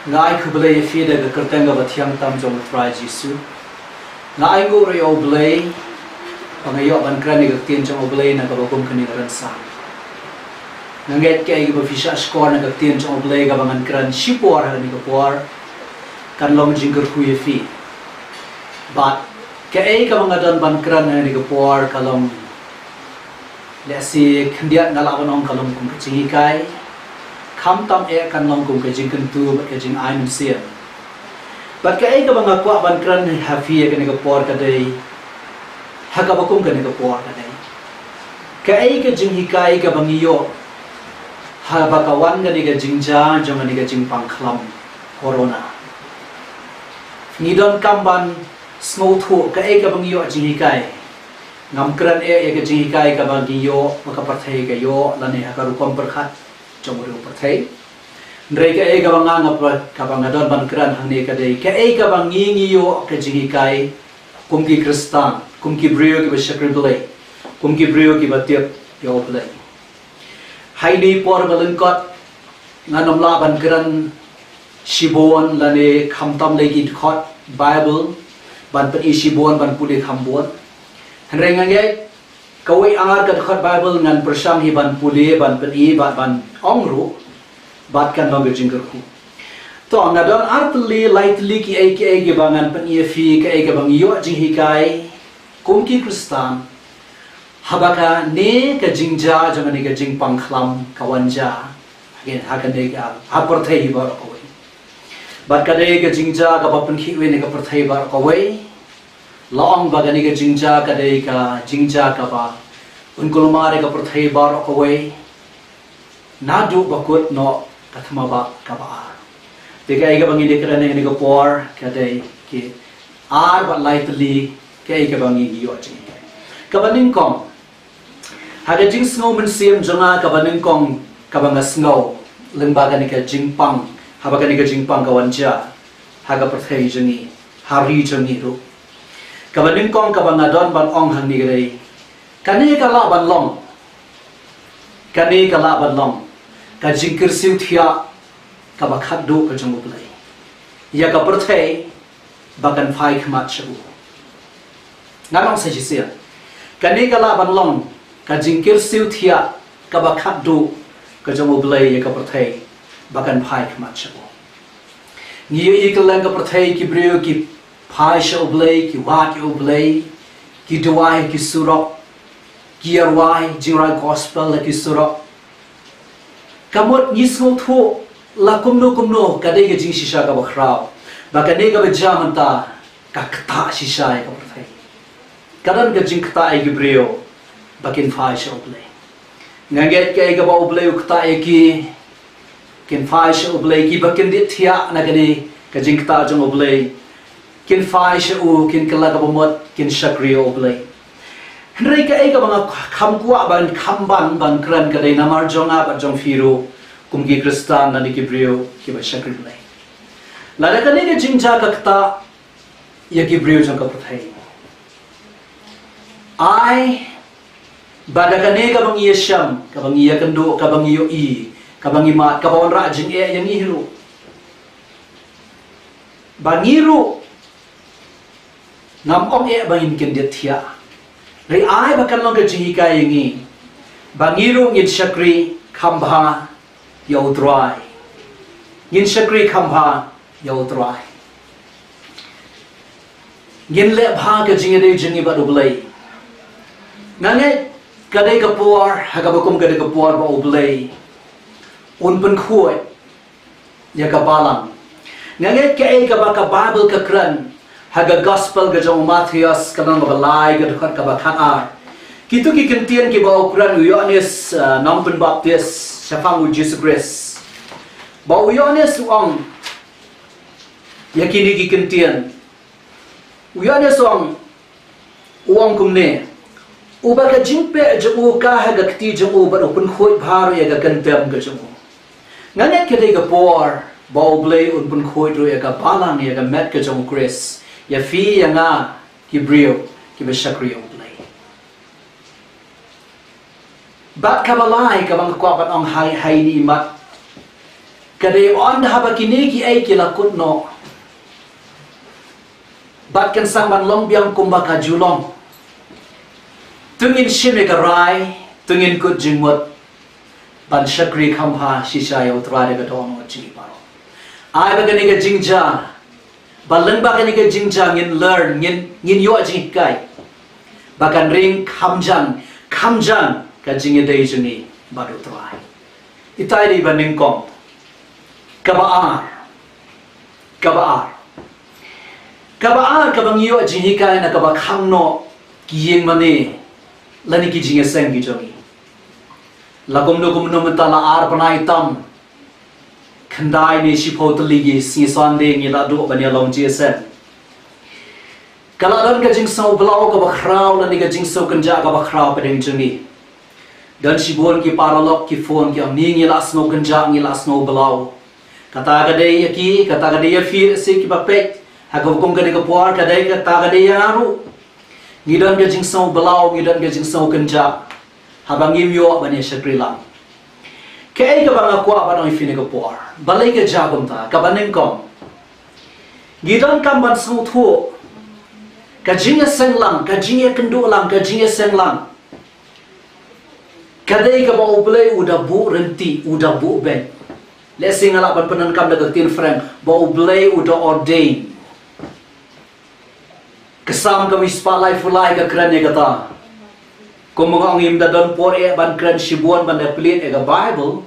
ngai kublai fi da kertanga bathiam tam jong try jisu ngai go re oblay pangayo ban krani ga tin jong oblay na ga bokum kani ran sa nanget ke ga fisha score na ga tin jong oblay ga bangan kran shipor ha ni ga por kan long jingker ku ye fi but ke ga bangadan ban kran ha ni ga por kalong lesi khandiat ngala banong kalong kum JINGHIKAI kham tam kan long kum ke jingkan tu ba ke jing ai mun sia but ke ga banga kwa ban kran ha fi ke ni ga por ka dei ha ka bakum ke ni ga por ka dei ke JINGHIKAI ga bangiyo ha ba ka wan ga ni ga jingja jong ni ga jingpang khlam corona ni don kam ban snow thu ke ga bangiyo JINGHIKAI ngam kran ke JINGHIKAI ka bangiyo maka parthai ga yo lani ha ka rukom perkhat jomuru perthai ndrei ke ga banga ngap ka banga don ban kran hang ne ka dei ke ga bangi ngiyo ke JINGHIKAI kum ki kristan kum ki brio ki bashakribule kum ki brio ki batiap yo play hai ni por balun kot nganom la ban kran shibon lane khamtam le ki khot bible ban pat shibon ban puli khambon handrei ngange kawai angar ka khot bible ngan persang hi ban puli ban pat ban ongru bat kan long jingker ku to ngadon artli lightly ki bangan pan fi ke bang yo JINGHIKAI kum ki kristan habaka ne ka jingja jamani ka jingpang khlam kawanja again hakan de ka haporthai ba ko bat ka de ka jingja ka bapan khi we ne ka porthai ba ko we long ba ga ne ka jingja ka de ka jingja ka ba unkulmare ka porthai ba ko we nadu bakut no kathma ba ka ba de ka bangi de kra ne ka por ka de ki ar ba lightly ka bangi yo JINGHIKAI ka baning kong haga jing snow men sim jonga ka baning kong ka banga snow lengba ga ni ka jingpang haba ga ni ka jingpang ka wanja haga perthai jongi hari jongi ru ka baning kong ka banga don ban ong hang ni gre kani ka la ban long kani ka la ban long ka jingkir siu thia ka ba khat do ka jong play ya ka perthai bakan phai khmat chabu nganong sa jisia kani ka la ban long ka jingkir siu thia ka ba khat do ka jong play ya ka perthai bakan phai khmat chabu ngi ye ka lang ka perthai ki brio ki phai sho play ki wa ki play ki duai ki surok ki arwai jingrai gospel ki surok kamot nisgo thu la kumno kadai ga jing shisha ka bakhrao ba kadai ga jamanta ka kta shisha ka perthai kadan ga jing kta ai gibrio bakin phai sho play nganget ke ga ba play kta ai ki kin phai sho play ki bakin dit thia na ga ni ka jing kta jong play kin phai sho kin kala ga bomot kin shakrio play Henry ka ega banga khamkwa ban khamban ban kran ka dei namar jonga ba jong firu kumki kristan na ki brio ki ba shakri play la da ka ne ke jingja ka kta ya ki brio jong ka pathai ai ba da ka ne ka bang ye sham ka bang ye kando ka bang yo I ka bang I mat ka bang ra jing yang I hiru bangiru ngam ong bangin kin dit thia Rai ai bakan long ka JINGHIKAI yangi bangiru ngin shakri khambha yo dry ngin shakri khambha yo dry ngin le bha ka jingade jingi ba dublai ngange kadai ka por haga bakum kadai ka por ba ublai un pen khoi ya ka balang ngange ke ka ba ka bible ka kran haga gospel ga jong Mathaios kanang ba lai ga khat ka ba khat ar kitu ki kentian ki ba ukran uyones nam pen baptist shafang u Jesus Christ ba uyones ong yakini ki kentian uyones ong uang kumne uba ka jingpe ju ka haga kti ju ba upun khoi bhar ya ga kantem ga ju ngane ke dei ga por ba ublei un pun khoi ro ya ga balang ya ga met ka jong Christ ya fi yang a kibrio ki bashakrio play bat kabalai ka bang kwa bat ong hai ni mat Kadai on haba kini ki ai kilakut no. Bat kan sang ban long biang kumbaka julong. Tungin shime karai, tungin kut jingmut. Ban shakri khamha shishayo trade ka dong chi paro. Ai ba kani ka jingja. Balang ba kani ka jingja ngin learn ngin yo jinghikai. Bakan ring khamjan ka jingi dei juni baru trai. Itai di baning kom. KABA kabang yo JINGHIKAI na kaba khangno kiyeng mani lani ki jinge seng ki jongi lagom no mentala ar panai tam khandai ni shipo tli si sande ngi la do bania long ji sen kala dan ka jing sau blau ka ba khrau lani ka jing sau kanja ka ba khrau pedeng jongi dan shibon ki paralok ki phone ki ni ngi la sno kanja ngi la sno blau kata kadai yaki kata kadai ya fi se ki ba pek Hagam kadai ka puar kadai ka ta kadai ya aru. Ngidan ka jing sau belau, ngidan ka jing sau kenja. Habang imyo bani syakri lang. KAEI ka bang aku apa nang ifine ka puar. Balai ka jagom ta, ka baning kom. Ngidan kam ban sau thu. Ka jing seng lang, ka jing kendo lang, ka jing seng lang. Kadai ka ba ublay udah bu renti, udah bu ben. Lesing ala ban penan kam daga tin frame, ba ublay udah ordain. Kesam kami spotlight fulai ka kran ya kata. Kung mga ang imda don por ban kran shibuan ban pelit ega Bible.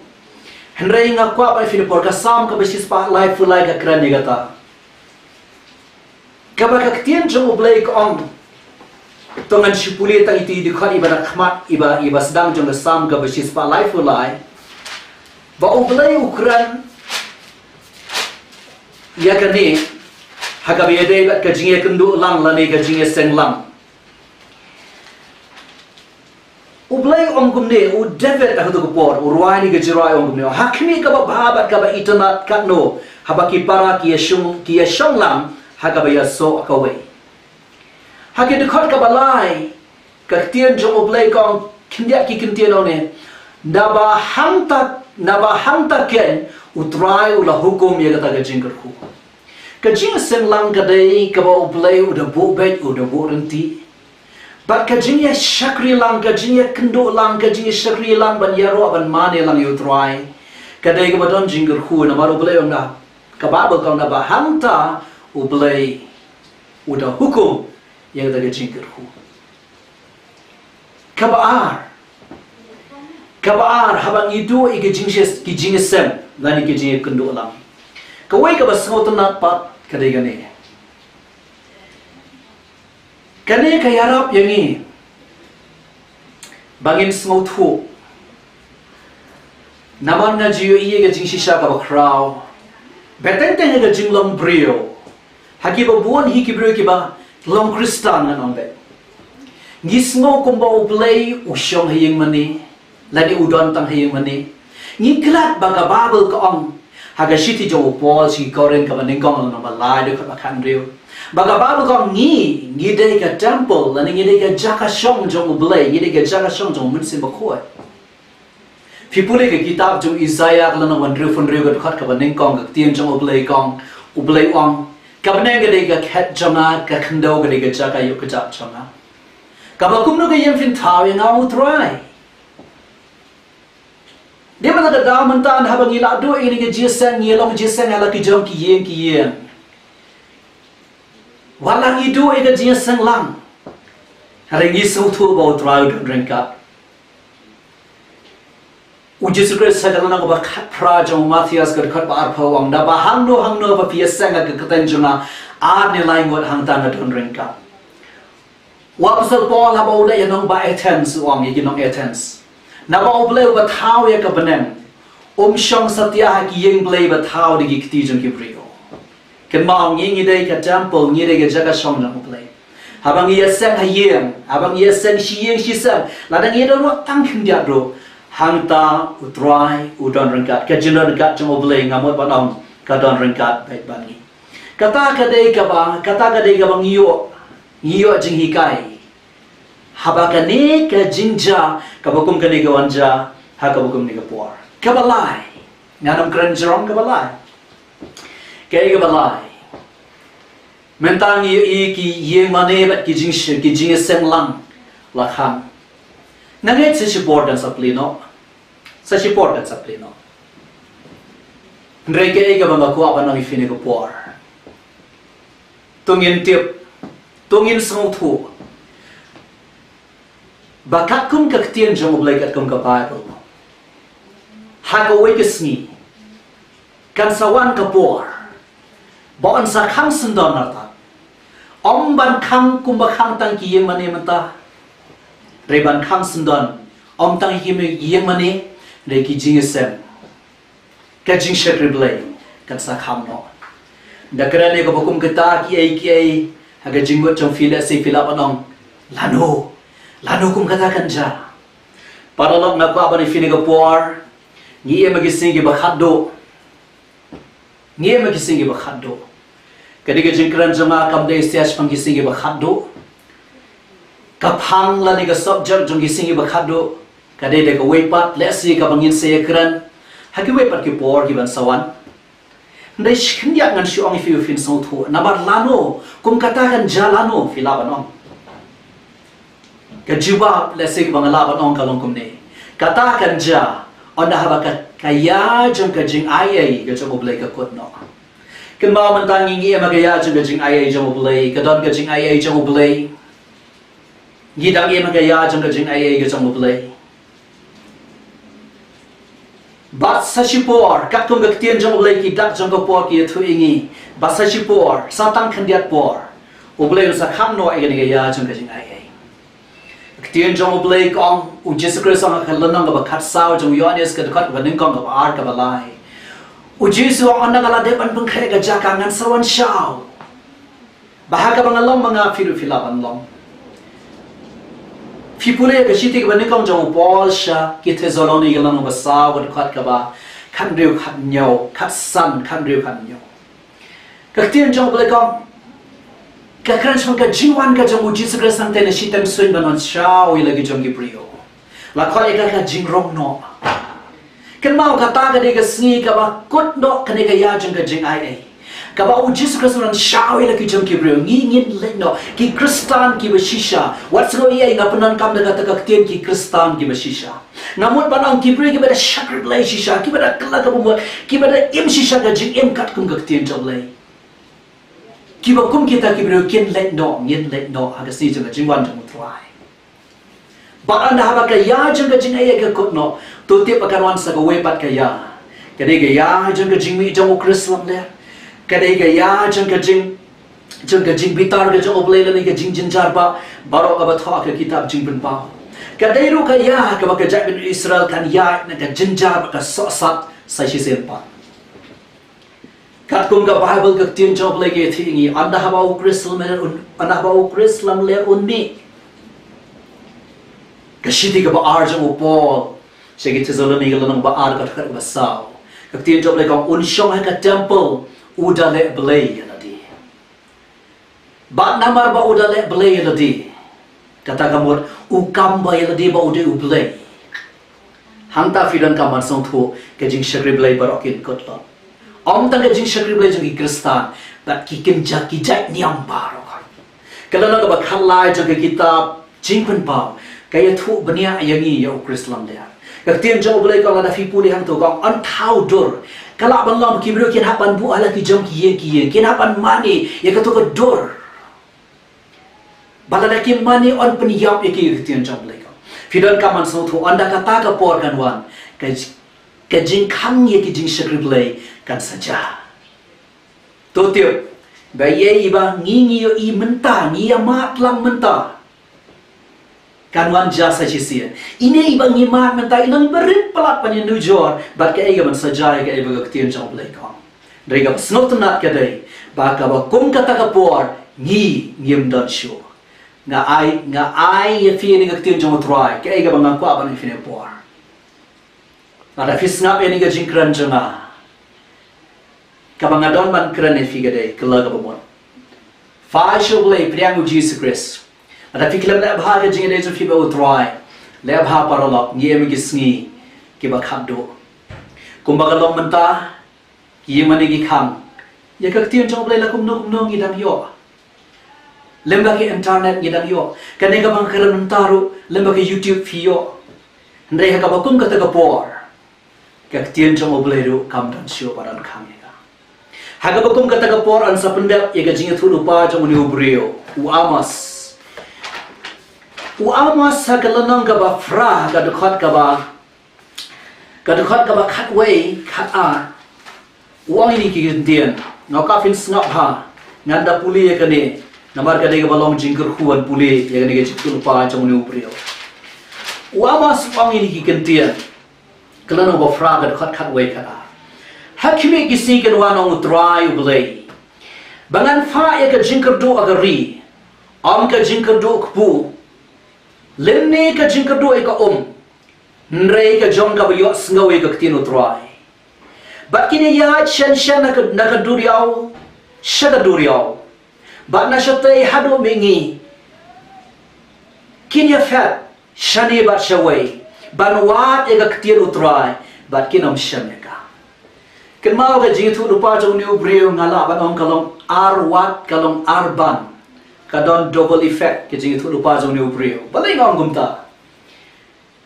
Henry nga kwa ba finipor kasam ka besi spotlight fulai ka kran ya kata. Kaba kaktien jong ublay ko ang tongan shipulit ang iti dikhat iba nakmat iba sedang jong kasam ka besi spotlight fulai. Ba ublay ukran ya kani Hagabiade bat kajinge kendu lang lani kajinge seng lang. Ublay om gumne u David aku tu kupor urwai ni gajirai om gumne hakni ka babat ka ba itanat katno habaki para ki yashong lang hagabaya so akawe. Hagi dekat ka balai ka tien jong ublay kong kindia ki kintien one naba hangta ken utrai ula hukum ya kata gajingkerku. Kajing seng lang kadai kaba ublay udah bu bet udah bu renti. Bat kajing syakri lang kajing kendo lang kajing syakri lang ban yaro ban mane lang yu try. Kadai kaba don jingger hu na baru ublay na kababel kau na bahanta ublay udah hukum yang tadi jingger hu. Kabar habang itu ikajing sem lani kajing kendo lang. Kawai kaba sengot nak pat kadai gani. Kani kayarap yang ini bangin sengot hu. Naman na jiyo iya kajing shisha kaba kraw. Beteng-teng kajing long brio. Haki ba buon hiki brio kiba long kristan nan ombe. Ngisngo kumba ublay usyong hayeng mani. Lani udon tang hayeng mani. Ngiklat baga babel ka ong. Haga shiti jo upol si koren ka maningkong na malay do ka makan rio. Baga babu kong ngi dei ka temple lani ngi dei ka jaka shong jong ublay ngi dei ka jaka shong jong munsin bakoy. Pipuli ka kitab jong Isaiah lana wandriu fundriu ka dukhat ka maningkong ka tien jong ublay ong ka baneng ka dei ka khet jonga ka kendo ka dei ka jaka yu ka jap jonga. Ka bakum no ka yem fin tau yang au try. Dia mana ada dalam mentan habang ila do ini ke jisen ngilong jisen ala ki jong ki yen. Walang itu ke jisen lang. Hari ni sautu bau trau don rengkat. Uji sekret sagala nang ba pra jong Mathaios ker khat ba arpho wang da ba hangno ba piasang ke keten jonga ar ni lain got hang tan don rengkat. Wa pasal Paul haba udah yang ba Athens wang yi nong Athens. Naba oblay ba tau ya ka banem. Syong satya ha ki yeng blay ba tau di gikti jong ki brio. Ken maong ngi dei ka temple ngi dei ka jaga shong na oblay. Habang iya sen hayeng, habang iya sen shiyeng shisam. Ladang iya don wat tang kin dia bro. Hang ta utrai udon rengkat ka jinon rengkat jong oblay ngamot ba nong ka don rengkat baik bangi. Kata ka dei ka bang iyo JINGHIKAI. Habakani ka jingja kabakum kani gawanja hakabakum ni kapor kabalai nganam kran jerong ka balai ke ga balai mentang i ki ye mane bat ki jing sem lang la kham nanget se support dan saplino sa support dan saplino ndre ke ga banga ko apa nang ifine ko por tungin tiap tungin song thu bakat kum ka ktien jong oblai kat kum ka Bible ha ko we kisni kan sawan ka por bon sa khang sundon nata om ban khang kum ba khang tang ki yeng mane mata re ban khang sundon om tang hi me yeng mane re ki jing sem ka jing shakri blai kan sa kham no da krane ko bokum kita ki ai ha ga jing mo chong fila se fila panong lano kum kata kan ja para lok na ko ba ni fini ko por ni e magising gi ba khaddo ni e magising gi ba khaddo kadiga jingkran jama kam de sias pangi singi ba khaddo kaphang la ni ga subject jong gi singi ba khaddo kade de ko wepat le si ka bangin se kran ha ki wepat ki por gi ban sawan ndai shkhnya ngan shi ong fi fin so thu nabar lano kum kata kan jalano fila banong ka jiba le se bang la banong kalong kum ne kata kan ja onda haba ka kaya jong ka jing ai ga jong oblai ka kot no kan ma man tang ngi ma ga ya jong jing ai jong oblai ka don ka jing ai jong oblai gi dang ma ga ya jong jing ai ga jong oblai bat sa shipor kat kum ga tien jong oblai ki dak jong ko por ki thu ingi bat sa shipor sa tang khandiat por oblai sa kham no ai ga ni ga ya jong jing ai tien jong oblai kong u Jesus Christ ang khalanang ga khat saw jong yones ka khat ga ning kong ga ar ka balai u Jesus ang nagala de ban bang khay ga jaka ngan sawan shaw bahaga bang along mga filu fila ban long fipule ga shiti ga ning kong jong Paul sha ki Thessaloni ga lang ba saw ga khat ka ba khan riu khat nyaw khat san khan riu khat nyaw ka tien jong oblai kong ka kran chong ka jiwan ka jong Jesus Christ ang tena shitam swin banon shaw ilagi jong gibrio la khoi ka jing rong no kan mau ka ta ga de ga sni ka ba kut no ka ne ga ya jong ka jing ai ka ba u Jesus Christ ran shaw ilagi jong gibrio ngi ngin le no ki kristan ki ba shisha what's go ye nga panan kam daga ta ka tien ki kristan ki ba shisha ngamut banang gibrio ki ba da shakr blai shisha ki ba da kala ka bu ki ba da im shisha ga jing im kat kum ka tien jong blai kiba kum kita kibro kin let no yin let no aga si jong jingwan jong try ba anda haba ka ya jong jing ai ka kut no to te pakan wan sa we pat ka ya kade ga ya jong jing mi jong krislam le kade ga ya jong jing bitar ga jong oblei le ga jing jar ba baro ga ba tha ka kitab jing bin ba kade ru ka ya ka ba ka ja bin Israel kan ya na ka jing jar ka so sat sai shi sen pa kat kum ga Bible ka tin job lagi thingi anda haba u krislam le unmi ka shiti ga ba arjang u Paul segi Thessaloni ga lanang ba ar ka thar ba saw ka tin job le ka un shong ha ka temple uda le blay na di ba namar ba uda le blay na di kata ka mot u kam ba ya di ba ude u blay hangta fidan ka man song thu ka jing shakri blay barokin kotla om tang jing shakri blai jing kristan bat ki kim ja ki jai niam baro kalau nak ba khalai jang kitab jingpang pa kaya thu bania yangi ya krislam dia ka tien jong blai ka la fi puli hang to ka an thau dur kala ban lam ki bro kin hapan bu ala ki jong ki ye kin hapan mani ya ka to ka dur balada ki mani on pen yap ya ki tien jong blai ka fidan ka man so thu anda ka ta ka por kan wan ka jing khang ye ki jing shakri blai kan saja to tio ba ye iba ngi yo I menta ngi ya mat lang menta kan wan jasa chisian ine iba ngi mat menta ilang berin pelat pan nu jor bat ka ega man saja ka ega ka tien jong blai ka rega snot nat ka dai ba ka ba kum kata ka por ngi ngim dot shu nga ai ye fi ni ka tien jong try ka ega ba ngam kwa ba ni fi ne por ada fis ngap ye ni ka jingkran janga kabang adon man kran e figa dei kelaga bomon fa shoble priang Jesus Christ ada fiklam la bha jing dei fi ba utrai la bha parolok ngi em gisngi ki ba khaddo kumbaga long menta ye mani gi kham ya ka tian chong blai la kum no ngidang yo lemba ke internet ngidang yo kane ka bang kharan mentaru lemba ke YouTube video ndai ka ba kum ka ta ka por ka tian chong blai ru kam dan sio paran kham ya haga ba kum ka ta ka por an sapenda ye ga jing thu lupa chong ni ubrio u Amos hagalanang ka ba fra ka dukhat ka ba khat way khat a uang ini kigendian ngau ka fin snap ha nganda puli ya kane namar ka dega balong jingker khuan puli ya kane ge chitul pa chong ni ubrio uang ini kigendian kalano ba fra ka khat way khat a hakime gisi kan wanong try ublay bangan fa ya ka jingker do agari am ka jingker do kpu lemne ka jingker do ka Nrei ka jong ka bayo sngawe ka ktino try. Bat kini ya shan naka duriao, shaka duriao. Bat na shatay hado mingi. Kinya fat shani bat shaway. Banwat e ka ktino try. Bat kinom shan ka. Kenmao ka jingitu lupa jong ni ubrio ngala bat ong kalong arwat kalong arban. Kadon double effect ka jingitu lupa jong ni ubrio. Balay ngong gumta.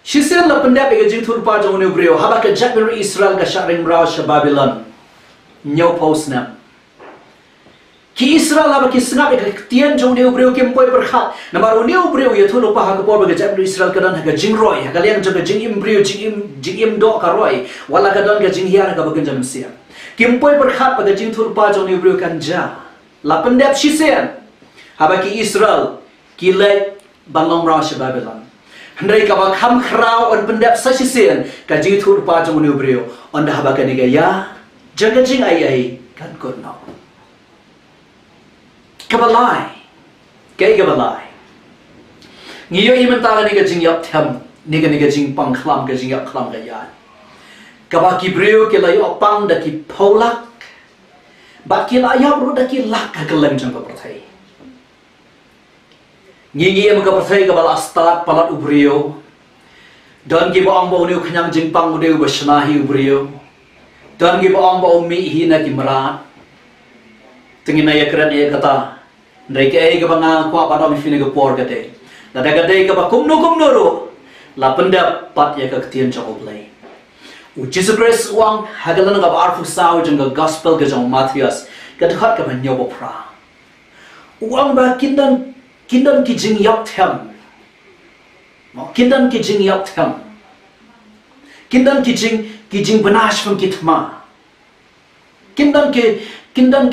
Shisir la pendap ega jing thul pa jong ne breo haba ka jakber Israel ka sharing rao sha Babylon nyo posnam ki Israel haba ki snap ega tien jong ne breo kim poi berkhat namaro ne breo ye thul pa ha ka por ba jakber Israel ka dan ha ka jing roi ha ka liang jong ka jing im breo jing im do ka roi wala ka dan ka jing hiar ka bagen jam sia kim poi berkhat pa jing thul pa jong ne breo kan ja la pendap shisir haba ki Israel ki le balong rao sha Babylon Hendai ka kham khrau on pendap sasisen ka ji thur pa jong nu breo on da haba ka ni ga ya jaga JINGHIKAI kan ko no ka balai ngiyo iman ta ni ga jing yap tham ni ga jingpang khlam ga jing yap khlam ga ya ka ba ki breo ke la yo pang da ki polak ba ki la yap ru da ki lak ka lem jang ka prathai Ngingi em ka pathai ka bala start palat ubrio don gi ba ang ba uni khanyang jingpang udeu ba shnahi ubrio don gi ba ang ba mi hi na ki mara tingina ya kran e kata ndai ke ai ka banga kwa pa mi fine ka por ka te la da ka dei ka ba kumno ro la pendap pat ya ka ktien cha oblai u Jesus Christ wang hagalan ka ba arfu saw jang ka gospel ka jang Mathaios ka khat ka ban nyobo pra uang ba kindan ki jing yap tham kindan ki jing yap tham kindan ki jing banash from kitma kindan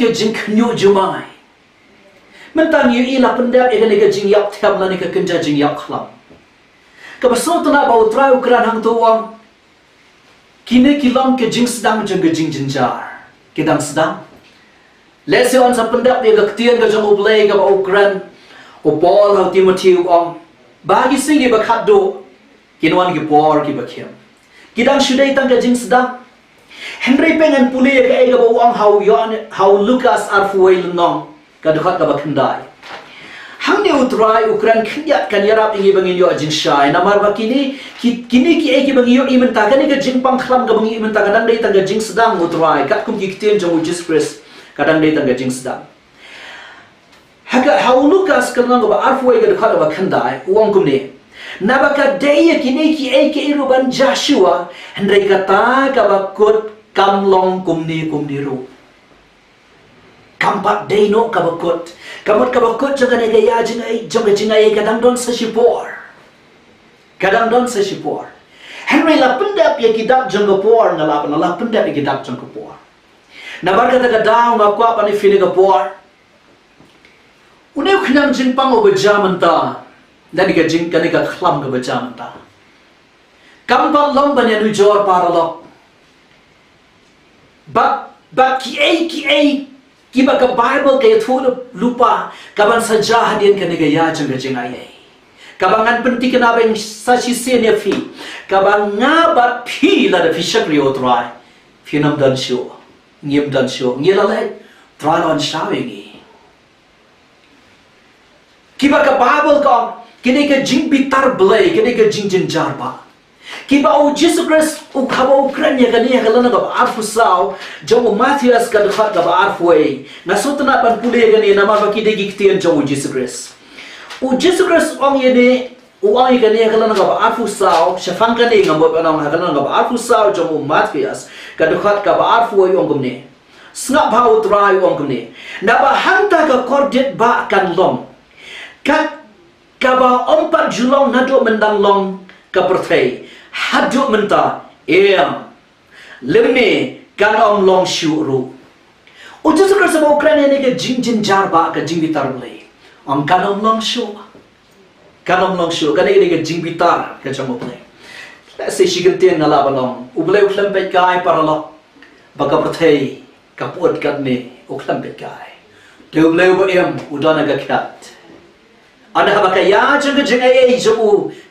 ke jing knyo jumai mentang yu ila pendap e ka jing yap tham la ni ka kenja jing yap khlam ka baso tana ba utrai ukran hang to wang kine kilam ke jing sedang jeng ke jing jinjar kedang sedang lese on sa pendap e ka ktien ka jong oblay ka ba ukran o Paul hau Timothy ong bagi singi ba khatdo kinwan ki por ki bakhem kidang shudai tang ka jing sedang Henry pengan pule ka ai ga ba wang hau Loukas arfuai nong ka dukhat ka bakhandai hang ne utrai ukran khyat kan yarap ingi bangin yo jing shai namar ba kini ki ai ki bangi yo imen ta kan ka jingpang khlam ga bangi imen ta kadang dai tang ka jing sedang utrai kat kum ki ktien jong Jesus Christ kadang dai tang ka jing sedang Haka hau Loukas kanang ba arfuai ga dukhat ba khandai uang kumne nabaka daya kini ki ai ki iruban Joshua hendai kata ka ba kut kamlong kumni ru kampat deno ka ba kut kamot ka ba kut jaga ne ga ya JINGHIKAI kadang don sa sipor Henry la pendap ya kidak jangapor ngala la pendap ya kidak jangapor nabar kata ka daw ngakwa pa ni fini ka por Uneu khnang jingpang o bajamanta dani ka jing kani ka khlam ka bajamanta kampa long banya nu jor paralok ba ki ai ki ba ka Bible ka thul lupa ka ban sajah hadin kani ka ya JINGHIKAI ka bangan penti kana bang sashi senia fi ka bang ngabat phi la da fi shakri o try finam dan show ngiem dan show ngela le try on showing Kiba ka Bible ka kini ka jing bitar blay kini ka jing jinjar ba Kiba o Jesus Christ o khaba Ukraine kani kalana ka arfu sao jong Mathaios ka dakhat ka arfuai nasutna pan pule kani nama ba kide giktian jong Jesus Christ o Jesus Christ ong yene o ai kani kalana ka arfu sao shafang kani ngamo anong kalana ka arfu sao jong Mathaios ka dakhat ka arfuai ong gumne snap bau try ong gumne na ba hanta ka kordet ba kan long ka ba ompat julong nado mendang long ka perthai haduk menta lemne kan om long shuru o Jesus Christ ba Ukraine ne ke jing jar ba ka jing bitar ble om kan om long shu kan ne ke jing bitar ka jamo ble la se shigante ngala balong uble uklam pe kai paralo baka prathai ka pot kat ne uklam pe kai uble udana ga khat ana haba ka ya jing ai jo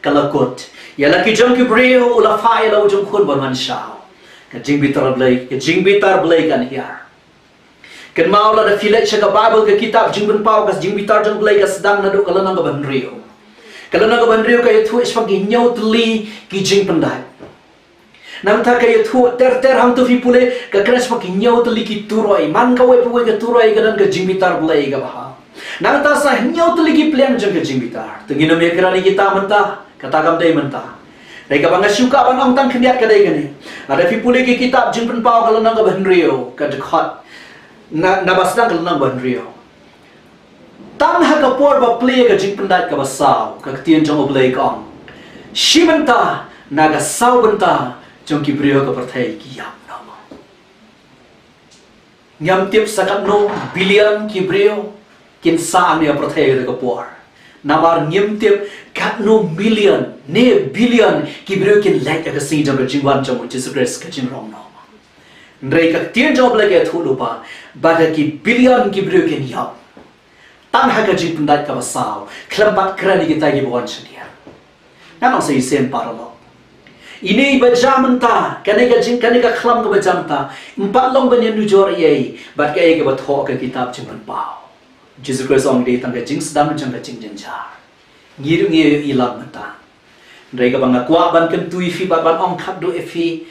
kalakot ya laki jong ki brio ula fai la jong khun ban shao ka jing bitar blai kan hiar kan mau la da filet ka bible ka kitab jing ban pau ka jing bitar jong blai ka sedang na do kala nang ban rio ka yathu ispa ki nyau tli ki jing pandai nam tha ka yathu ter hang tu fi pule ka kras pa ki nyau tli ki turoi man ka we pu ka turoi ka dan ka jing bitar blai ka ba nam ta sa nyau tli ki plan jong ka jing bitar tengino me krani kita menta kata kam dai menta dai ka banga syuka ban ong tang khniat ka dai gani ada fi pule ki kitab jing pen pau kala nang ban rio ka dekhat na basdang kala nang ban rio tam ha ka por ba play ka jing pen dai ka basau ka tien jong oblei ka ong shimenta na ga sau benta jong ki brio ka perthai ki yam na nyam tip sakat no billion ki brio kin sa ne perthai ka por namar nyam tip kat no million ne billion ki brio kin like ka si jong ka jingwan jong Jesus Christ ka jing rong no ndrei ka tien job lege thulu pa bada ki billion ki brio kin yam tan ha ka jing pundat ka basau khlam bat krani ki tai ki bon chania nang sei sen paralo ini bajamanta kane ka khlam ka bajamta empat long banyan nu jor ye bat ka ye ka batho ka kitab jing pan pau Jesus Christ ong dei tang ka jing sedang jang ka jing jar ngiru ilang mata ndai ka banga kwa ban kan tui fi ban ong khat do efi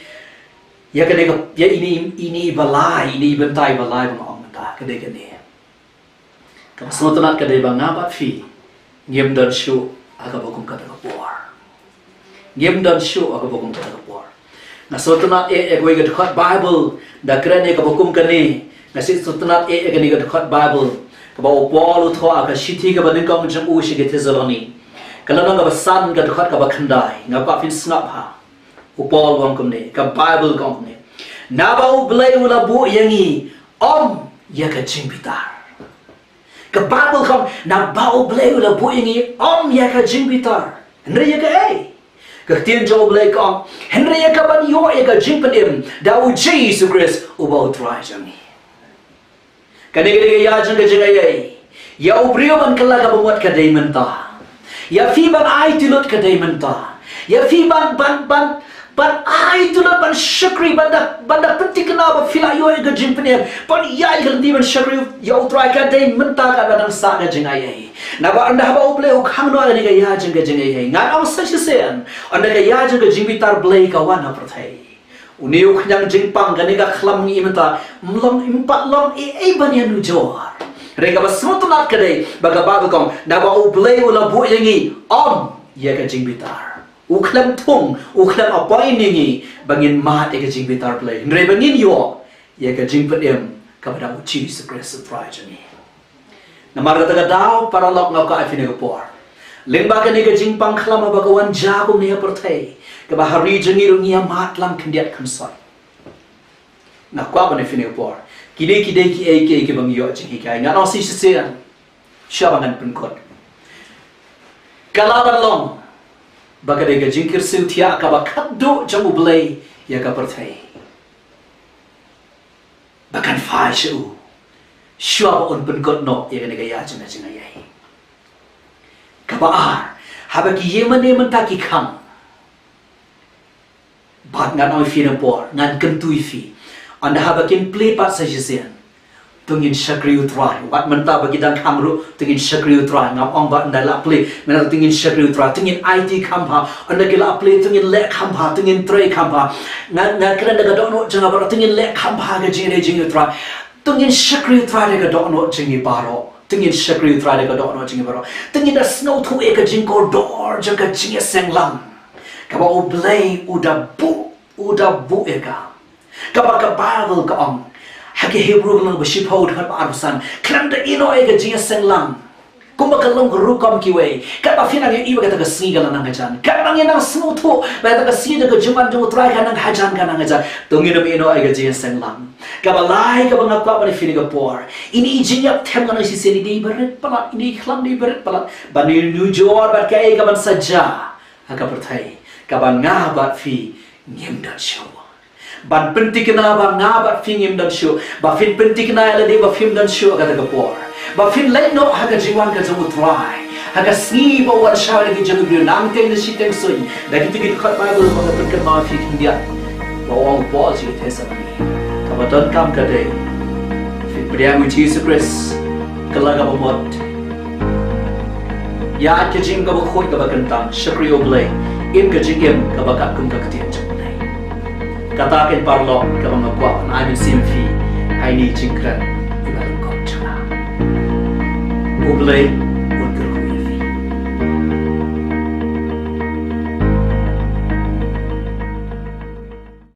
ya ka ya ini balai ini bentai balai ban ong mata ka de ka ne ka sotonat ka de banga ba fi ngem dan shu aga bokum ka ta por ngem dan shu aga bokum ka ta por na sotonat goi ga khat Bible da krane ka bokum ka ne na si sotonat ga ni ga khat Bible ka ba Paul tho aga shithi ka ban kong jam u shi ga Thessaloni kala nang ka san ka khat ka ba khandai nga pa fin snap ha u Paul wang kum ne ka Bible kong ne na ba u blai ula bu yangi om ya ka jing bitar ka Bible kong na ba u blai ula bu yangi om ya ka jing bitar nre ya ka ai ka tien jo blai kong henry ya ka ban yo ya ka jing panim da u Jesus Christ u ba u try jang kane ya jang ka jing ai ya u brio ban kala ka buat ka dai menta ya fi ban ai tilot ka dai menta ya fi ban ai tilot ban shukri banda penting kena ba fila yo ga jing pene ban ya ga di ban shukri ya u try ka dai menta ka ban sa ga jing ai na ba anda ba u ble u khang no ga ya jing ga jing ai nga am sa shi sen anda ga ya jing ga jing bitar ble ka wan ha prathai uniu khnyang jingpang ga ni ga khlam ni menta mlong impat long ai ban ya nu jor rega ba smutunat kade baga babu kong na ba u blai ula bu yangi om ya ka jing bitar u khlam thung u khlam apai ningi bangin ma te ka jing bitar play nre bangin yo ya ka jing padem ka ba u Jesus Christ try jani na mar ga daw para lok ngau ka afine ka por lengba ka ni ka jing pang khlam ba ka wan ja ko ni per thai ka ba hari jangi ru ngia mat lam khndiat khamsai na kwa ba ni fine ka por kide ki ai ke bang yo JINGHIKAI nga no si sian shabangan penkot kalaban long bagade ga jingkir sil thia ka ba khaddo jamu blai ya ka perthai bakan fa shu shwa on penkot no ya ga ya jing ai ka ba ar haba ki yemane menta ki kham bat ngan oi fi na por ngan kan tui fi anda haba kin play pat sa jisian tungin syakriu trai wat menta bagi dan kamru tungin syakriu trai ngam ong ba ndala play menal tungin syakriu trai tungin IT khampa anda gila play tungin le khampa tungin tray khampa na kran daga dono janga ba tungin le khampa ga jire jingi trai tungin syakriu trai daga dono jingi baro tungin syakriu trai daga dono jingi baro tungin da snow thu e ka jingko dor jaga jingi senglam kaba oblay uda bu ega kaba ka bible ka ong hake Hebrew lang ba shiphold kan arsan klam da ino ay ga jinga senglang kumba kalong rukam kiwe kaba finang iwa ka taga singa lang ngajan kaba nang snow to ba taga singa ga juman jo try ka nang hajan ka nang ngajan tungin mi ino ay ga jinga senglang kaba lai kaba ngakwa ba ni finiga por ini jinga tem ngana si seni di berit pala ini khlam di berit pala ba ni nu jor ba kai ka ban saja haka pertai kaba ngabat fi ngimdan show ban pentik na ba nga ba fingim dan show ba fin pentik na ala de ba film dan show aga daga por ba fin lai no haga jiwan ka jamu try haga sni ba wan shawar gi jamu bri nang te na siteng soi da ki tigit khat bible ba ga penkan ma fi india ba wang bo ji Thessaloni ka ba don kam ka de fin priang with Jesus Christ kalaga ba mot ya ke jing ga ba khoi ka ba kantang shakriyo blay in ka jingem ka ba ka kum ka katian katakin parlo ka mga kwa na amin simfi ay ni jingkran ibalong kong tsaka ublay